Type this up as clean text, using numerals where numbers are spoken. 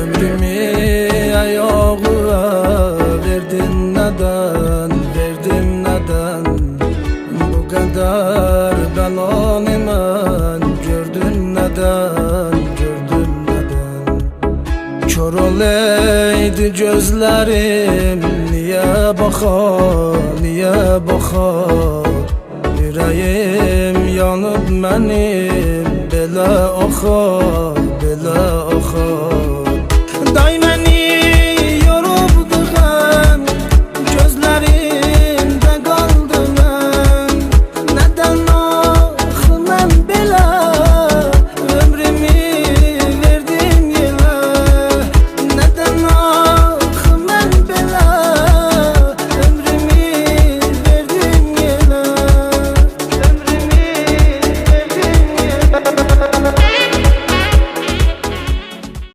Ömrümü ayağa verdin neden, verdim neden? Bu kadar belanı men gördün neden, gördün neden? Kör olaydı gözlerim, niye bakar, niye bakar? Yüreğim yanıp benim, belə axar, belə axar.